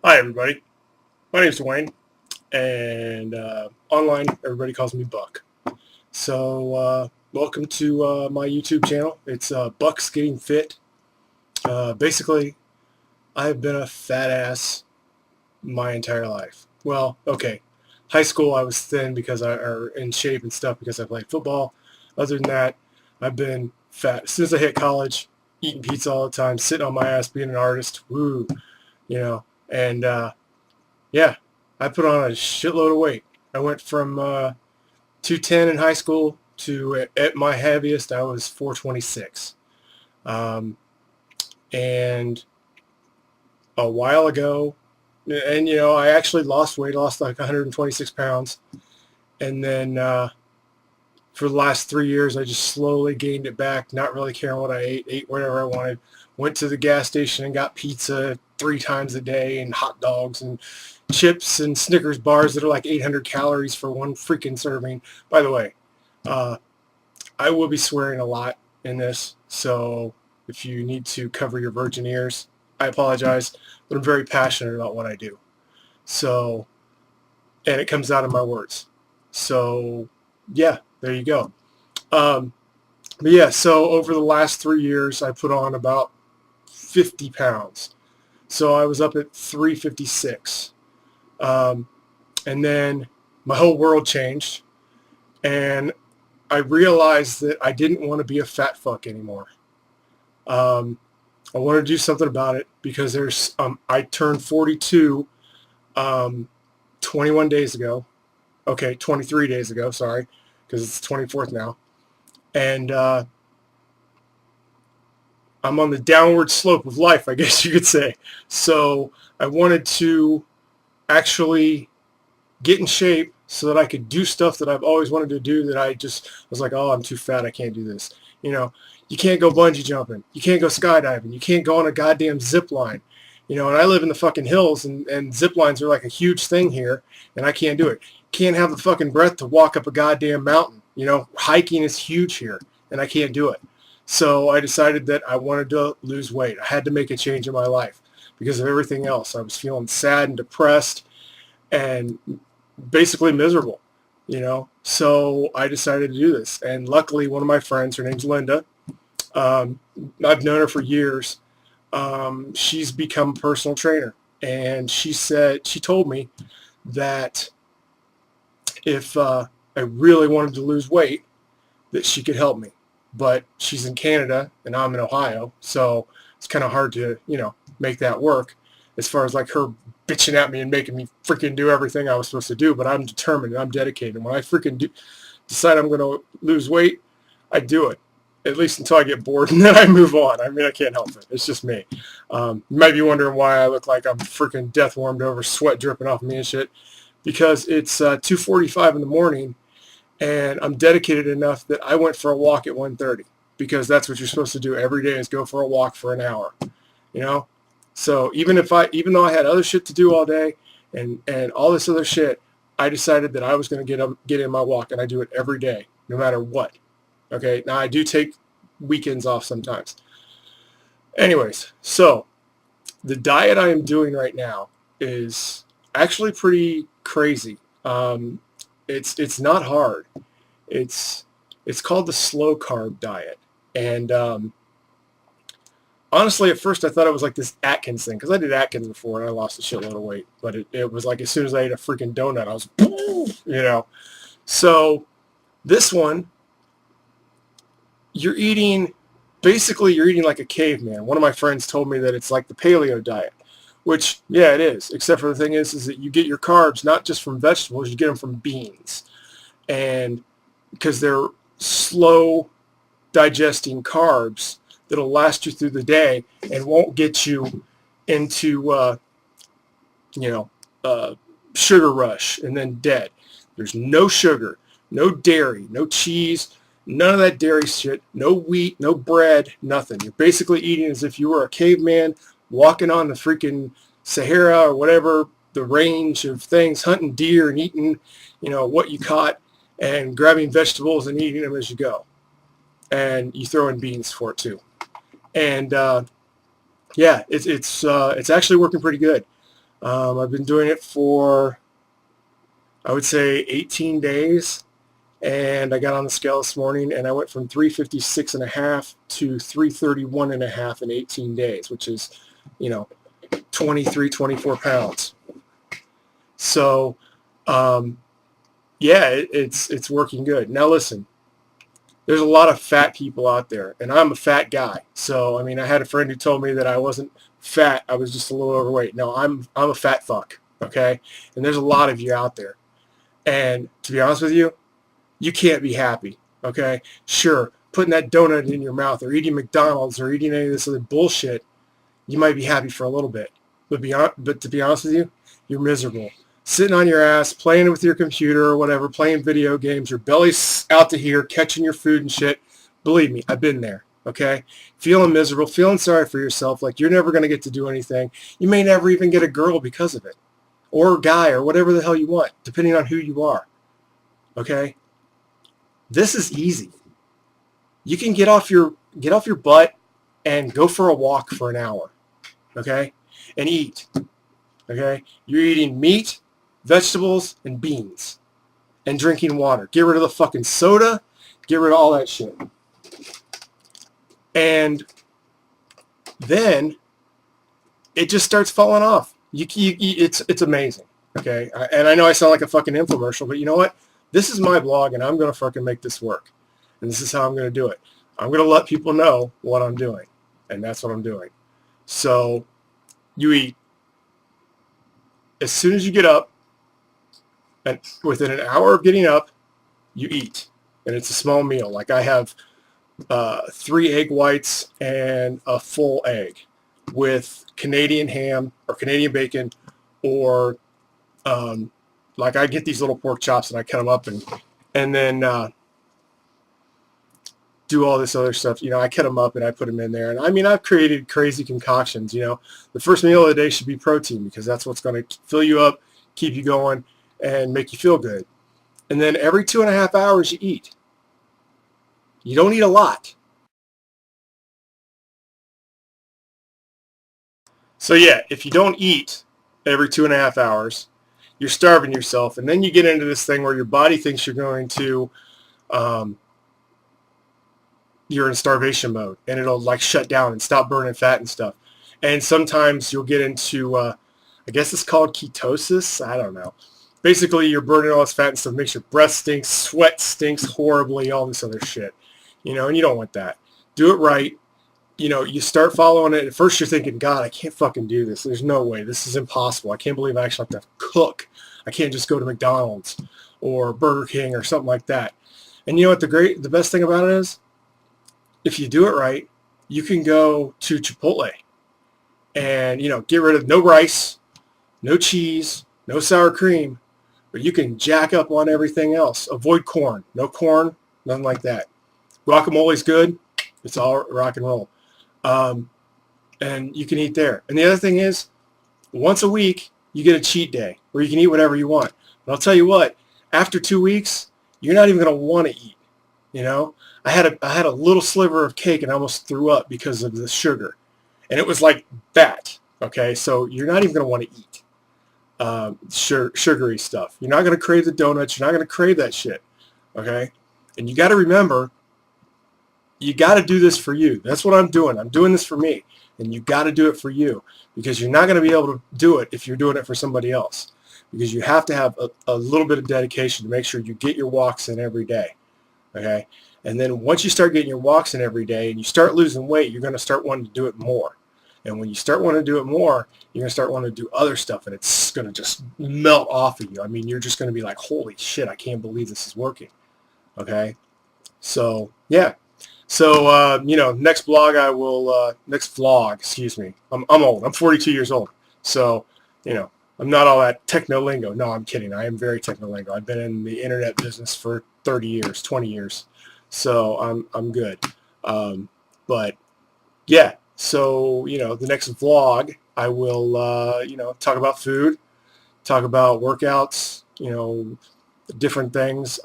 Hi, everybody. My name's Dwayne, and online everybody calls me Buck. So, welcome to my YouTube channel. It's Buck's Getting Fit. Basically, I've been a fat ass my entire life. Well, okay, high school I was thin because or in shape and stuff because I played football. Other than that, I've been fat. As soon as I hit college, eating pizza all the time, sitting on my ass, being an artist. Woo, you know, and yeah, I put on a shitload of weight. I went from 210 in high school to at my heaviest I was 426. Um, and a while ago, and I actually lost weight, lost like 126 pounds, and then for the last 3 years I just slowly gained it back, not really caring what I ate whatever I wanted. Went to the gas station and got pizza 3 times a day and hot dogs and chips and Snickers bars that are like 800 calories for one freaking serving. By the way, uh, I will be swearing a lot in this, so if you need to cover your virgin ears, I apologize, but I'm very passionate about what I do. So, and it comes out in my words. So, yeah, there you go. Um, but yeah, so over the last 3 years, I put on about 50 pounds. So I was up at 356. Um, and then my whole world changed, and I realized that I didn't want to be a fat fuck anymore. Um, I wanted to do something about it because I turned 42 um, 21 days ago. Okay, 23 days ago, sorry, because it's the 24th now. And I'm on the downward slope of life, I guess you could say. So I wanted to actually get in shape so that I could do stuff that I've always wanted to do that I just was like, oh, I'm too fat. I can't do this. You know, you can't go bungee jumping. You can't go skydiving. You can't go on a goddamn zip line. And I live in the fucking hills, and zip lines are like a huge thing here, and I can't do it. Can't have the fucking breath to walk up a goddamn mountain. Hiking is huge here, and I can't do it. So I decided that I wanted to lose weight. I had to make a change in my life because of everything else. I was feeling sad and depressed and basically miserable. So I decided to do this. And luckily, one of my friends, her name's Linda, um, I've known her for years. She's become a personal trainer. And she told me that if I really wanted to lose weight, that she could help me. But she's in Canada and I'm in Ohio, so it's kind of hard to, make that work as far as like her bitching at me and making me freaking do everything I was supposed to do. But I'm determined and I'm dedicated. When I freaking decide I'm going to lose weight, I do it. At least until I get bored, and then I move on. I mean, I can't help it. It's just me. You might be wondering why I look like I'm freaking death warmed over, sweat dripping off me and shit. Because it's 2:45 in the morning, and I'm dedicated enough that I went for a walk at 1:30 because that's what you're supposed to do every day is go for a walk for an hour, you know? So even though I had other shit to do all day and all this other shit, I decided that I was going to get in my walk, and I do it every day, no matter what. Okay. Now I do take weekends off sometimes. Anyways, so the diet I am doing right now is actually pretty crazy. It's not hard. It's it's called the Slow Carb Diet, and honestly, at first I thought it was like this Atkins thing because I did Atkins before and I lost a shitload of weight. But it was like as soon as I ate a freaking donut, I was, you know. So this one, you're eating, basically you're eating like a caveman. One of my friends told me that it's like the paleo diet, which, yeah, it is. Except for the thing is that you get your carbs not just from vegetables, you get them from beans. And because they're slow digesting carbs that'll last you through the day and won't get you into you know uh, sugar rush and then dead. There's no sugar, no dairy, no cheese, none of that dairy shit, no wheat, no bread, nothing. You're basically eating as if you were a caveman walking on the freaking Sahara or whatever, the range of things, hunting deer and eating what you caught and grabbing vegetables and eating them as you go. And you throw in beans for it too. And yeah, it's actually working pretty good. I've been doing it for, I would say, 18 days. And I got on the scale this morning and I went from 356 and a half to 331 and a half in 18 days, which is, 23, 24 pounds. So, yeah, it's working good. Now listen, there's a lot of fat people out there, and I'm a fat guy. So, I mean, I had a friend who told me that I wasn't fat, I was just a little overweight. No, I'm a fat fuck, okay? And there's a lot of you out there. And to be honest with you, you can't be happy, okay? Sure, putting that donut in your mouth or eating McDonald's or eating any of this other bullshit, you might be happy for a little bit. But to be honest with you, you're miserable. Sitting on your ass, playing with your computer or whatever, playing video games, your belly's out to here, catching your food and shit. Believe me, I've been there, okay? Feeling miserable, feeling sorry for yourself, like you're never going to get to do anything. You may never even get a girl because of it, or a guy, or whatever the hell you want, depending on who you are, okay? This is easy. You can get off your butt and go for a walk for an hour, okay? And eat, okay? You're eating meat, vegetables, and beans, and drinking water. Get rid of the fucking soda. Get rid of all that shit. And then it just starts falling off. It's amazing, okay? And I know I sound like a fucking infomercial, but you know what? This is my blog, and I'm going to fucking make this work. And this is how I'm going to do it. I'm going to let people know what I'm doing, and that's what I'm doing. So you eat. As soon as you get up, and within an hour of getting up, you eat. And it's a small meal. Like I have 3 egg whites and a full egg with Canadian ham or Canadian bacon, or like I get these little pork chops and I cut them up and then do all this other stuff. I cut them up and I put them in there. And I mean, I've created crazy concoctions. The first meal of the day should be protein because that's what's going to fill you up, keep you going, and make you feel good. And then every 2.5 hours you eat. You don't eat a lot. So yeah, if you don't eat every 2.5 hours, you're starving yourself. And then you get into this thing where your body thinks you're going to, you're in starvation mode, and it'll like shut down and stop burning fat and stuff. And sometimes you'll get into, I guess it's called ketosis. I don't know. Basically, you're burning all this fat and stuff. Makes your breath stink, sweat stinks horribly, all this other shit. And you don't want that. Do it right. You start following it. At first, you're thinking, God, I can't fucking do this. There's no way. This is impossible. I can't believe I actually have to cook. I can't just go to McDonald's or Burger King or something like that. And you know what the best thing about it is? If you do it right, you can go to Chipotle and, get rid of no rice, no cheese, no sour cream, but you can jack up on everything else. Avoid corn. No corn, nothing like that. Guacamole's good. It's all rock and roll. And you can eat there. And the other thing is, once a week, you get a cheat day where you can eat whatever you want. But I'll tell you what, after 2 weeks, you're not even going to want to eat. I had a little sliver of cake and I almost threw up because of the sugar. And it was like that. Okay, so you're not even going to want to eat sugary stuff. You're not going to crave the donuts. You're not going to crave that shit. Okay, and you got to remember, you got to do this for you. That's what I'm doing. I'm doing this for me. And you got to do it for you, because you're not going to be able to do it if you're doing it for somebody else, because you have to have a little bit of dedication to make sure you get your walks in every day. Okay. And then once you start getting your walks in every day and you start losing weight, you're going to start wanting to do it more. And when you start wanting to do it more, you're going to start wanting to do other stuff, and it's going to just melt off of you. I mean, you're just going to be like, holy shit, I can't believe this is working. Okay. So, yeah. So, next vlog, excuse me. I'm old. I'm 42 years old. So, I'm not all that techno-lingo. No, I'm kidding. I am very techno-lingo. I've been in the internet business for 30 years, 20 years. So I'm good. But yeah, so, the next vlog, I will, talk about food, talk about workouts, different things.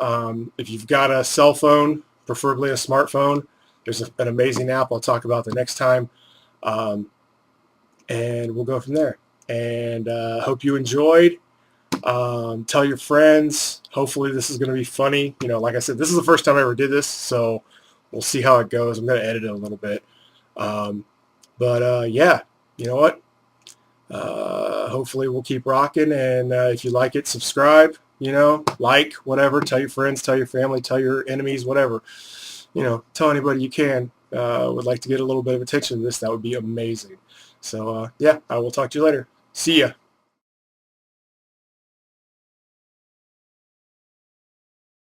If you've got a cell phone, preferably a smartphone, there's an amazing app I'll talk about the next time. And we'll go from there. and hope you enjoyed. Tell your friends. Hopefully this is going to be funny. Like I said, this is the first time I ever did this, so we'll see how it goes. I'm going to edit it a little bit. But yeah, you know what? Hopefully we'll keep rocking, and if you like it, subscribe, like, whatever. Tell your friends, tell your family, tell your enemies, whatever. Tell anybody you can. Would like to get a little bit of attention to this. That would be amazing. So yeah, I will talk to you later. See ya.